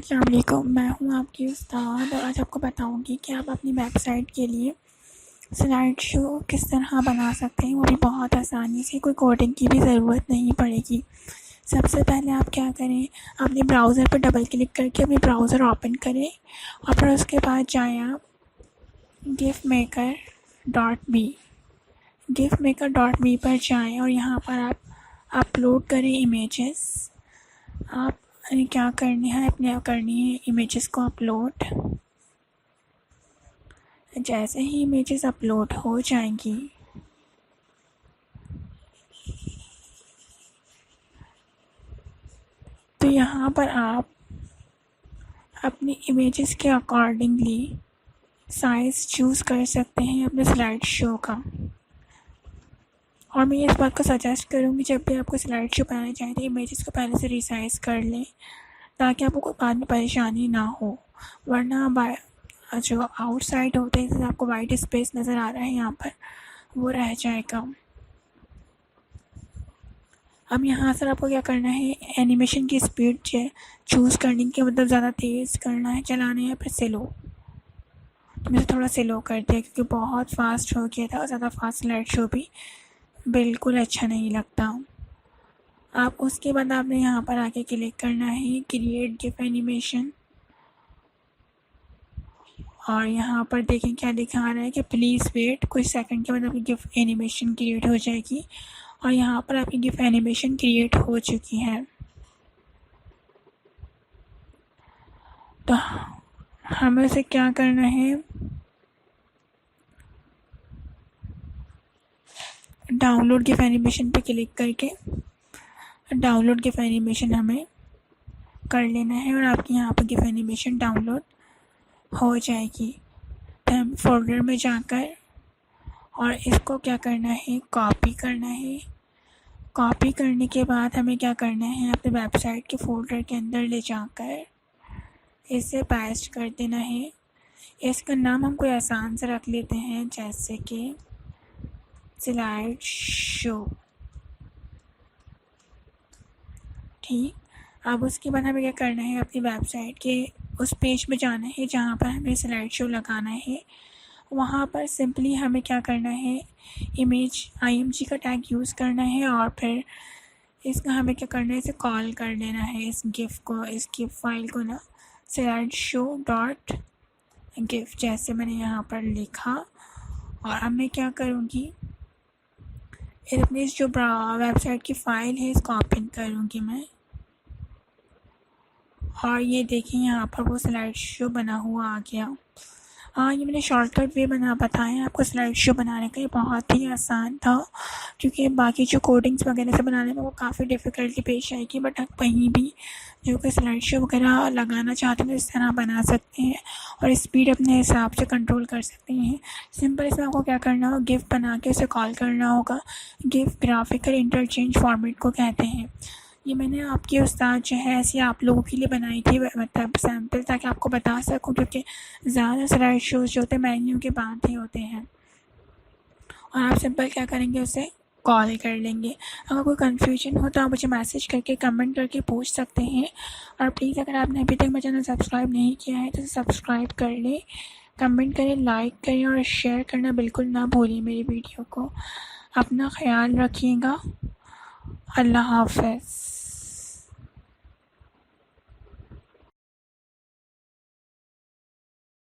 अस्सलाम वालेकुम, मैं हूँ आपकी उस्ताद और आज आपको बताऊँगी कि आप अपनी वेबसाइट के लिए स्लाइड शो किस तरह बना सकते हैं, वो भी बहुत आसानी से। कोई कोडिंग की भी ज़रूरत नहीं पड़ेगी। सबसे पहले आप क्या करें, अपने ब्राउज़र पर डबल क्लिक करके अपनी ब्राउज़र ओपन करें और फिर उसके बाद जाएँ आप gifmaker.me पर जाएँ और यहाँ पर आप अपलोड करें इमेजेस। आप क्या करनी है, करनी है इमेजेस को अपलोड। जैसे ही इमेजेस अपलोड हो जाएंगी तो यहाँ पर आप अपनी इमेजेस के अकॉर्डिंगली साइज़ चूज़ कर सकते हैं अपने स्लाइड शो का। और मैं इस बात को सजेस्ट करूँगी, जब भी आपको स्लाइड शो बनाना चाहें तो इमेजेस को पहले से रिसाइज़ कर लें ताकि आपको बाद में परेशानी ना हो, वरना जो आउटसाइड होते हैं, जैसे आपको वाइट स्पेस नज़र आ रहा है यहाँ पर, वो रह जाएगा। अब यहाँ से आपको क्या करना है, एनिमेशन की स्पीड चूज़ करने की, मतलब ज़्यादा तेज़ करना है चलाना है, फिर स्लो। तो मैंने थोड़ा स्लो कर दिया क्योंकि बहुत फास्ट हो गया था और ज़्यादा फास्ट स्लाइड शो भी बिल्कुल अच्छा नहीं लगता। आप उसके बाद आपने यहाँ पर आके क्लिक करना है क्रिएट गिफ एनिमेशन और यहाँ पर देखें क्या दिखा रहा है कि प्लीज़ वेट। कुछ सेकंड के बाद आपकी गिफ एनिमेशन क्रिएट हो जाएगी और यहाँ पर आपकी गिफ एनिमेशन क्रिएट हो चुकी है। तो हमें उसे क्या करना है, डाउनलोड गिफ एनिमेशन पे क्लिक करके डाउनलोड गिफ एनिमेशन हमें कर लेना है और आपके यहाँ पर गिफ एनिमेशन डाउनलोड हो जाएगी। तो हम फोल्डर में जाकर और इसको क्या करना है, कॉपी करना है। कॉपी करने के बाद हमें क्या करना है, अपने वेबसाइट के फोल्डर के अंदर ले जाकर इसे पेस्ट कर देना है। इसका नाम हम कोई आसान से रख लेते हैं, जैसे कि स्लाइड शो। ठीक, अब उसके बाद हमें क्या करना है, अपनी वेबसाइट के उस पेज में जाना है जहाँ पर हमें स्लाइड शो लगाना है। वहाँ पर सिंपली हमें क्या करना है, इमेज img का टैग यूज़ करना है और फिर इसका हमें क्या करना है, इसे कॉल कर लेना है, इस गिफ फाइल को ना, स्लाइड शो डॉट गिफ, जैसे मैंने यहाँ पर लिखा। और अब मैं क्या करूँगी, अपनी इस जो वेबसाइट की फ़ाइल है इसको ओपन करूँगी मैं और ये देखिए यहाँ पर वो स्लाइड शो बना हुआ आ गया। हाँ, ये मैंने शॉर्टकट वे बताया आपको स्लाइड शो बनाने का। ये बहुत ही आसान था क्योंकि बाकी जो कोडिंग्स वगैरह से बनाने में वो काफ़ी डिफ़िकल्टी पेश आएगी, बट आप कहीं भी जो कोई स्लाइड शो वगैरह लगाना चाहते हैं तो इस तरह बना सकते हैं और स्पीड अपने हिसाब से कंट्रोल कर सकते हैं। सिंपल इसमें आपको क्या करना होगा, गिफ बना के उसे कॉल करना होगा। गिफ ग्राफिकल इंटरचेंज फॉर्मेट को कहते हैं। ये मैंने आपके उस्ताद जो है ऐसी आप लोगों के लिए बनाई थी, मतलब सैम्पल, ताकि आपको बता सकूं, क्योंकि ज़्यादा स्लाइड शोज़ जो होते हैं मेन्यू के बाद ही होते हैं। और आप सिंपल क्या करेंगे, उसे कॉल कर लेंगे। अगर कोई कन्फ्यूजन हो तो आप मुझे मैसेज करके कमेंट करके पूछ सकते हैं। और प्लीज़ अगर आपने अभी तक मेरा चैनल सब्सक्राइब नहीं किया है तो सब्सक्राइब कर लें, कमेंट करें, लाइक करें और शेयर करना बिल्कुल ना भूलिए मेरी वीडियो को। अपना ख्याल रखिएगा। अल्लाह हाफ़िज़।